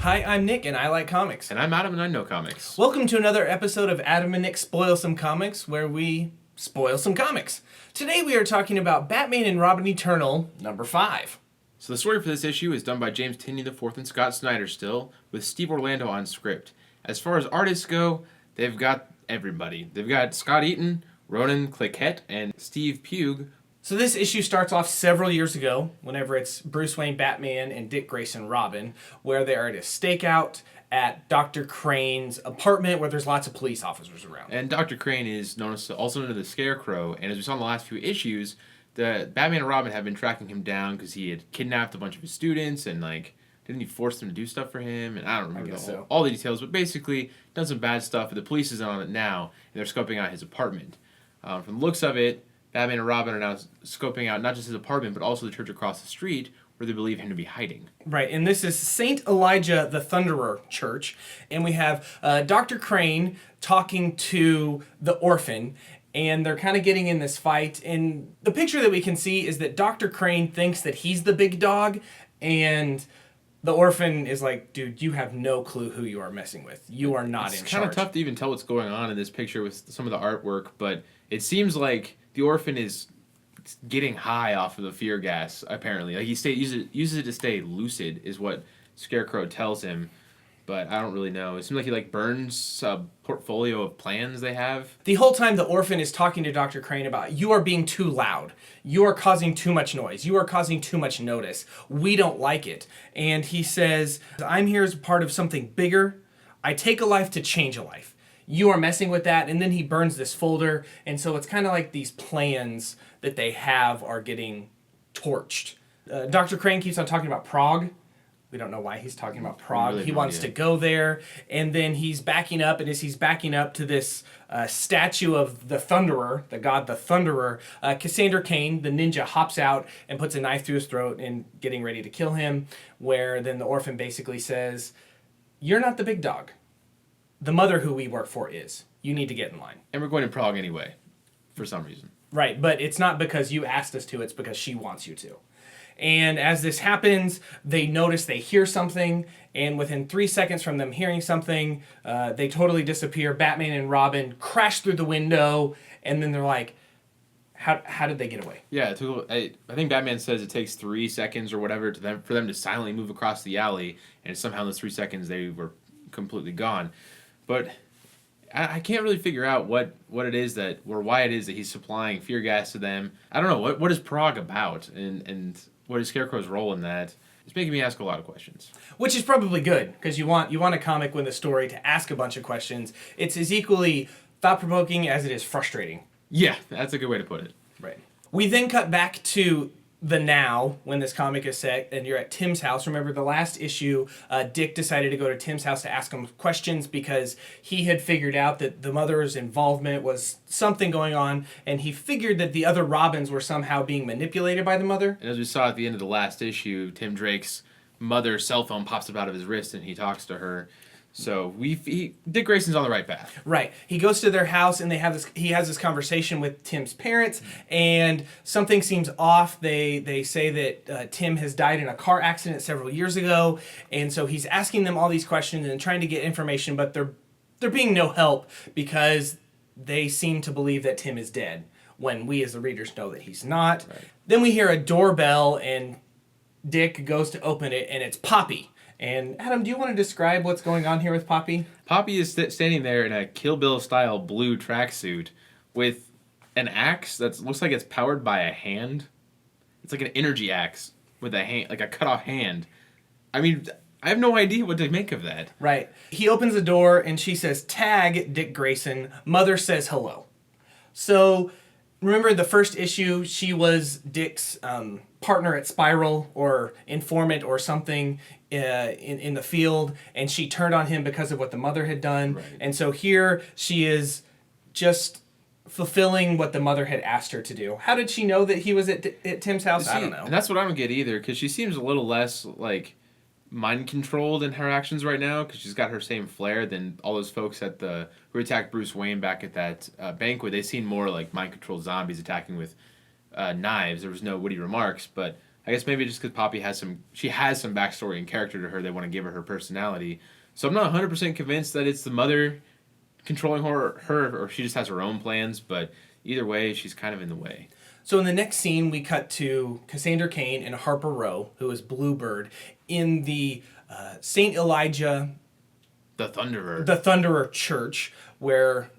Hi, I'm Nick, and I like comics. And I'm Adam, and I know comics. Welcome to another episode of Adam and Nick Spoil Some Comics, where we spoil some comics. Today we are talking about Batman and Robin Eternal, number 5. So the story for this issue is done by James Tynion IV and Scott Snyder still, with Steve Orlando on script. As far as artists go, they've got everybody. They've got Scott Eaton, Ronan Cliquette, and Steve Pugh. So this issue starts off several years ago, whenever it's Bruce Wayne Batman and Dick Grayson Robin, where they are at a stakeout at Dr. Crane's apartment where there's lots of police officers around. And Dr. Crane is also known as the Scarecrow, and as we saw in the last few issues, the Batman and Robin have been tracking him down because he had kidnapped a bunch of his students and, didn't he force them to do stuff for him? And I don't remember all the details, but basically done some bad stuff, and the police is on it now, and they're scoping out his apartment. From the looks of it, Batman and Robin are now scoping out not just his apartment, but also the church across the street, where they believe him to be hiding. Right, and this is St. Elijah the Thunderer Church, and we have Dr. Crane talking to the orphan, and they're kind of getting in this fight, and the picture that we can see is that Dr. Crane thinks that he's the big dog, and the orphan is like, dude, you have no clue who you are messing with. You are not in charge. It's kind of tough to even tell what's going on in this picture with some of the artwork, but it seems like the orphan is getting high off of the fear gas, apparently. Like, he uses it to stay lucid, is what Scarecrow tells him, but I don't really know. It seems like he burns a portfolio of plans they have. The whole time the orphan is talking to Dr. Crane about, you are being too loud. You are causing too much noise. You are causing too much notice. We don't like it. And he says, I'm here as a part of something bigger. I take a life to change a life. You are messing with that. And then he burns this folder. And so it's kind of like these plans that they have are getting torched. Dr. Crane keeps on talking about Prague. We don't know why he's talking about Prague. Really he wants to go there. And then he's backing up. And as he's backing up to this statue of the Thunderer, the god the Thunderer, Cassandra Cain, the ninja, hops out and puts a knife through his throat and getting ready to kill him. Where then the orphan basically says, you're not the big dog. The mother who we work for is. You need to get in line. And we're going to Prague anyway, for some reason. Right, but it's not because you asked us to, it's because she wants you to. And as this happens, they hear something, and within 3 seconds from them hearing something, they totally disappear. Batman and Robin crash through the window, and then they're like, how did they get away? Yeah, I think Batman says it takes 3 seconds or whatever for them to silently move across the alley, and somehow in those 3 seconds they were completely gone. But I can't really figure out what it is why it is that he's supplying fear gas to them. I don't know, what is Prague about, and what is Scarecrow's role in that? It's making me ask a lot of questions. Which is probably good, because you want a comic with a story to ask a bunch of questions. It's as equally thought-provoking as it is frustrating. Yeah, that's a good way to put it. Right. We then cut back to the now, when this comic is set, and you're at Tim's house. Remember, the last issue, Dick decided to go to Tim's house to ask him questions because he had figured out that the mother's involvement was something going on, and he figured that the other Robins were somehow being manipulated by the mother. And as we saw at the end of the last issue, Tim Drake's mother's cell phone pops up out of his wrist, and he talks to her. So Dick Grayson's on the right path. Right. He goes to their house and he has this conversation with Tim's parents, and something seems off. They say that Tim has died in a car accident several years ago, and so he's asking them all these questions and trying to get information, but they're being no help because they seem to believe that Tim is dead when we as the readers know that he's not. Right. Then we hear a doorbell and Dick goes to open it, and it's Poppy. And Adam, do you want to describe what's going on here with Poppy? Poppy is standing there in a Kill Bill style blue tracksuit with an axe that looks like it's powered by a hand. It's like an energy axe with a hand, like a cut off hand. I mean, I have no idea what to make of that. Right. He opens the door and she says, "Tag Dick Grayson. Mother says hello." So remember the first issue, she was Dick's partner at Spiral or informant or something in the field, and she turned on him because of what the mother had done. Right. And so here she is just fulfilling what the mother had asked her to do. How did she know that he was at Tim's house? I don't know. And that's what I don't get either, because she seems a little less mind controlled in her actions right now, because she's got her same flair than all those folks who attacked Bruce Wayne back at that banquet. They seemed more like mind controlled zombies attacking with knives. There was no witty remarks, but I guess maybe just because Poppy has some backstory and character to her, they want to give her personality. So I'm not 100% convinced that it's the mother controlling her, or she just has her own plans. But either way, she's kind of in the way. So in the next scene, we cut to Cassandra Cain and Harper Rowe, who is Bluebird, in the St. Elijah... The Thunderer. The Thunderer Church, where,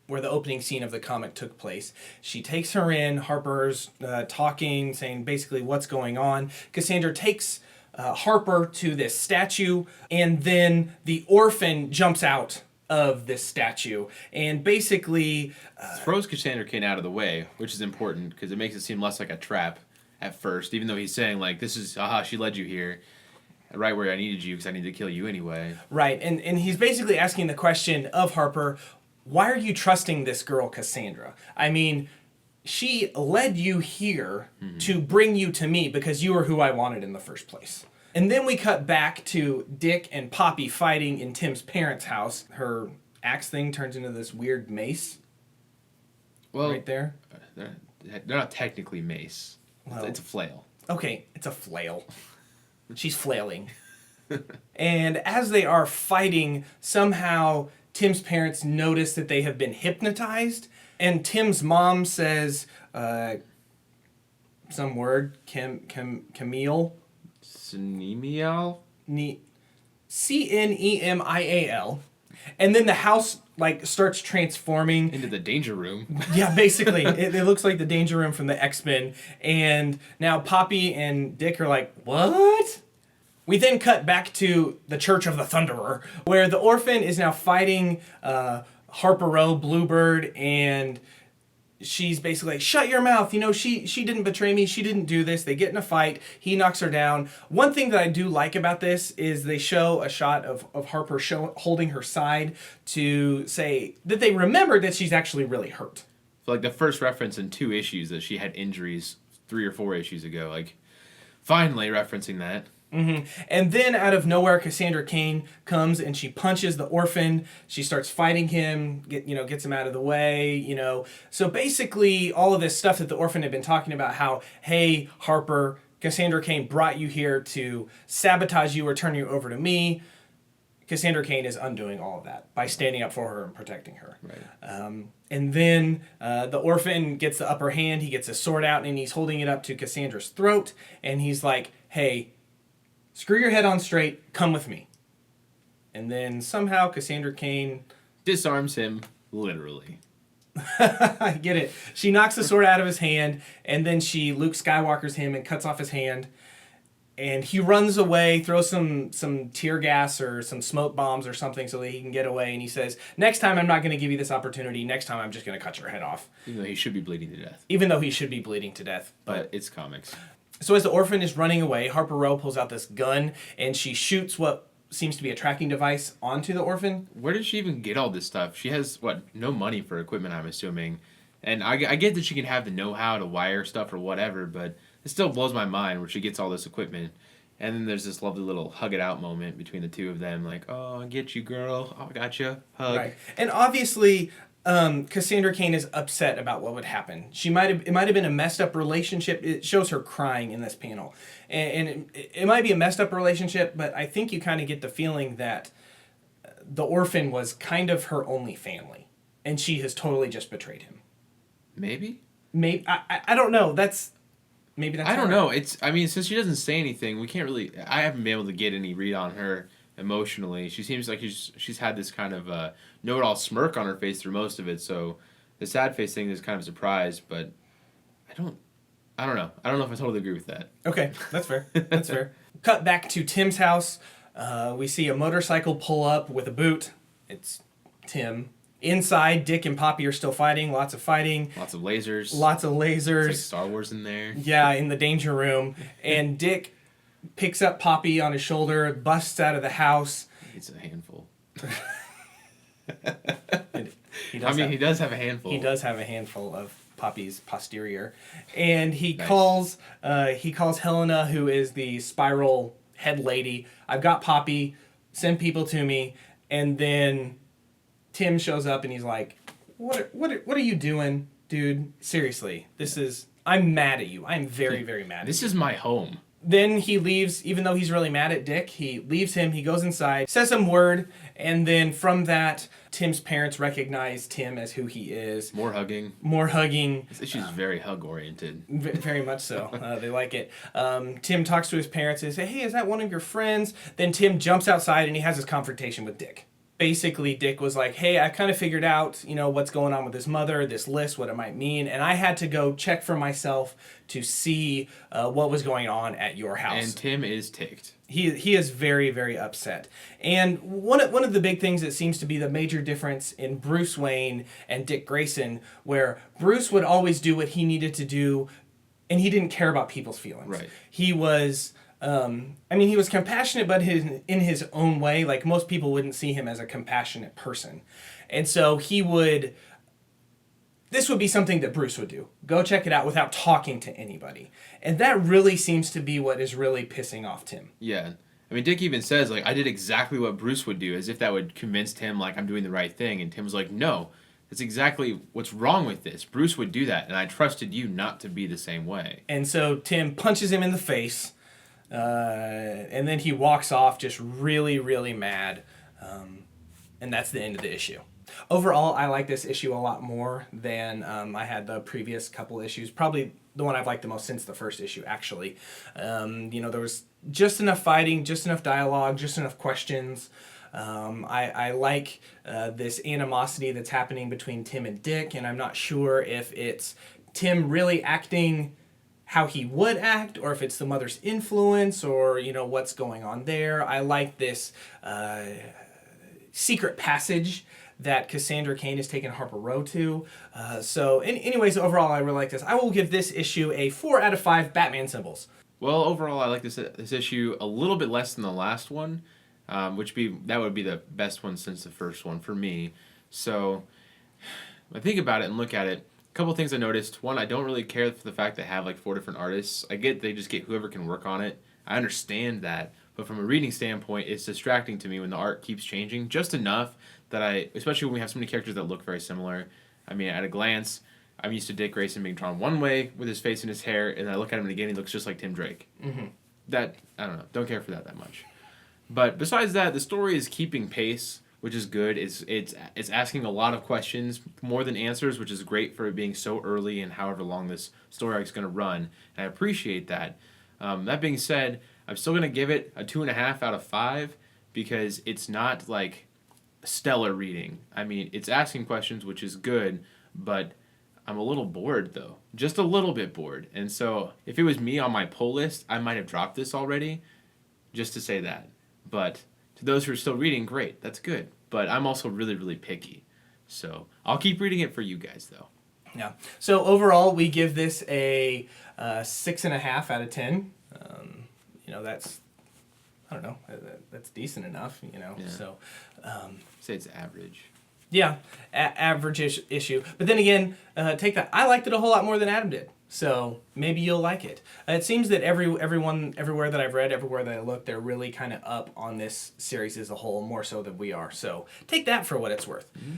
where the opening scene of the comic took place. She takes her in, Harper's talking, saying basically what's going on. Cassandra takes Harper to this statue, and then the orphan jumps out of this statue and basically throws Cassandra Cain out of the way, which is important because it makes it seem less like a trap at first, even though he's saying like, this is she led you here right where I needed you because I need to kill you anyway. Right, and he's basically asking the question of Harper, why are you trusting this girl Cassandra? I mean, she led you here to bring you to me because you were who I wanted in the first place. And then we cut back to Dick and Poppy fighting in Tim's parents' house. Her axe thing turns into this weird mace. Well, right there. They're not technically mace. Well, it's a flail. Okay, it's a flail. She's flailing. And as they are fighting, somehow Tim's parents notice that they have been hypnotized. And Tim's mom says some word, Camille. Cnemial? Cnemial. And then the house starts transforming into the danger room. Yeah, basically. it looks like the danger room from the X-Men. And now Poppy and Dick are like, what? We then cut back to the Church of the Thunderer, where the orphan is now fighting Harper Rowe, Bluebird, and she's basically like, shut your mouth. She didn't betray me. She didn't do this. They get in a fight. He knocks her down. One thing that I do like about this is they show a shot of Harper holding her side to say that they remembered that she's actually really hurt. So the first reference in 2 issues that she had injuries 3 or 4 issues ago. Finally referencing that. Mm-hmm. And then out of nowhere, Cassandra Cain comes and she punches the orphan. She starts fighting him, gets him out of the way, So basically all of this stuff that the orphan had been talking about, how, hey, Harper, Cassandra Cain brought you here to sabotage you or turn you over to me. Cassandra Cain is undoing all of that by standing up for her and protecting her. Right. And then the orphan gets the upper hand. He gets a sword out and he's holding it up to Cassandra's throat. And he's like, hey, screw your head on straight, come with me. And then somehow Cassandra Cain disarms him, literally. I get it. She knocks the sword out of his hand, and then she Luke Skywalkers him and cuts off his hand. And he runs away, throws some tear gas or some smoke bombs or something so that he can get away. And he says, next time I'm not going to give you this opportunity. Next time I'm just going to cut your head off. Even though he should be bleeding to death. But it's comics. So as the orphan is running away, Harper Rowe pulls out this gun and she shoots what seems to be a tracking device onto the orphan. Where did she even get all this stuff? She has, no money for equipment, I'm assuming. And I get that she can have the know-how to wire stuff or whatever, but it still blows my mind where she gets all this equipment. And then there's this lovely little hug-it-out moment between the two of them. Like, oh, I get you, girl. Oh, I got you. Hug. Right. And obviously... Cassandra Cain is upset about what would happen. It might have been a messed up relationship. It shows her crying in this panel. And it might be a messed up relationship, but I think you kind of get the feeling that the orphan was kind of her only family. And she has totally just betrayed him. Maybe? Maybe. I don't know. Maybe that's I don't know. Since she doesn't say anything, we can't really... I haven't been able to get any read on her emotionally. She seems like she's had this kind of know-it-all smirk on her face through most of it, so the sad face thing is kind of a surprise, but I don't know. I don't know if I totally agree with that. Okay, that's fair. That's fair. Cut back to Tim's house. We see a motorcycle pull up with a boot. It's Tim. Inside, Dick and Poppy are still fighting. Lots of fighting. Lots of lasers. It's like Star Wars in there. Yeah, in the danger room. And Dick picks up Poppy on his shoulder, busts out of the house. It's a handful. He does have a handful. He does have a handful of Poppy's posterior. And he calls Helena, who is the spiral head lady. I've got Poppy, send people to me. And then Tim shows up and he's like, what are you doing, dude? Seriously, this is I'm mad at you. I'm very, very mad at you. This is my home. Then he leaves, even though he's really mad at Dick, he leaves him, he goes inside, says some word, and then from that, Tim's parents recognize Tim as who he is. More hugging. More hugging. This issue's very hug-oriented. Very much so. They like it. Tim talks to his parents and says, hey, is that one of your friends? Then Tim jumps outside and he has his confrontation with Dick. Basically, Dick was like, hey, I kind of figured out, what's going on with his mother, this list, what it might mean, and I had to go check for myself to see what was going on at your house. And Tim is ticked. He is very, very upset. And one of the big things that seems to be the major difference in Bruce Wayne and Dick Grayson, where Bruce would always do what he needed to do, and he didn't care about people's feelings. Right. He was... he was compassionate, but in his own way. Like, most people wouldn't see him as a compassionate person. And so this would be something that Bruce would do. Go check it out without talking to anybody. And that really seems to be what is really pissing off Tim. Yeah. Dick even says, like, I did exactly what Bruce would do, as if that would convince Tim, like, I'm doing the right thing. And Tim was like, no, that's exactly what's wrong with this. Bruce would do that, and I trusted you not to be the same way. And so Tim punches him in the face. And then he walks off just really, really mad. And that's the end of the issue. Overall, I like this issue a lot more than I had the previous couple issues. Probably the one I've liked the most since the first issue, actually. There was just enough fighting, just enough dialogue, just enough questions. I like this animosity that's happening between Tim and Dick, and I'm not sure if it's Tim really acting how he would act, or if it's the mother's influence, or what's going on there. I like this secret passage that Cassandra Cain has taken Harper Row to. Anyways, overall, I really like this. I will give this issue a 4 out of 5 Batman symbols. Well, overall, I like this issue a little bit less than the last one, that would be the best one since the first one for me. So, I think about it and look at it. A couple things I noticed. One, I don't really care for the fact they have like 4 different artists. I get they just get whoever can work on it. I understand that. But from a reading standpoint, it's distracting to me when the art keeps changing just enough that especially when we have so many characters that look very similar. At a glance, I'm used to Dick Grayson being drawn one way with his face and his hair, and I look at him again, he looks just like Tim Drake. Mm-hmm. That, I don't know, don't care for that much. But besides that, the story is keeping pace, which is good. It's asking a lot of questions, more than answers, which is great for it being so early and however long this story arc is going to run. And I appreciate that. That being said, I'm still going to give it a 2.5 out of 5 because it's not like stellar reading. It's asking questions, which is good, but I'm a little bored though. Just a little bit bored. And so if it was me on my pull list, I might have dropped this already, just to say that. But to those who are still reading, great, that's good. But I'm also really, really picky. So I'll keep reading it for you guys, though. Yeah. So overall, we give this a 6.5 out of 10. That's, I don't know, that's decent enough, Yeah. So. Say it's average. Yeah, average issue. But then again, take that. I liked it a whole lot more than Adam did. So maybe you'll like it. It seems that everyone, everywhere that I've read, everywhere that I look, they're really kind of up on this series as a whole, more so than we are. So take that for what it's worth. Mm-hmm.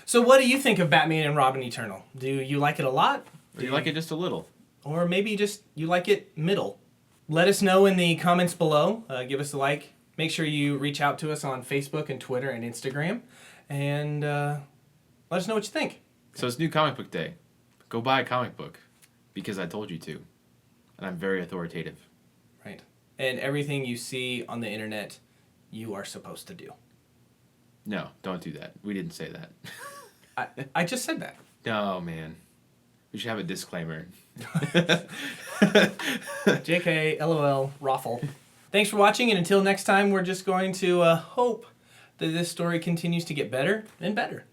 So what do you think of Batman and Robin Eternal? Do you like it a lot? Do you like it just a little? Or maybe just you like it middle? Let us know in the comments below. Give us a like. Make sure you reach out to us on Facebook and Twitter and Instagram. And let us know what you think. So it's New Comic Book Day. Go buy a comic book. Because I told you to. And I'm very authoritative. Right. And everything you see on the internet, you are supposed to do. No, don't do that. We didn't say that. I just said that. No, man. We should have a disclaimer. JK, LOL, Raffle. Thanks for watching, and until next time, we're just going to hope that this story continues to get better and better.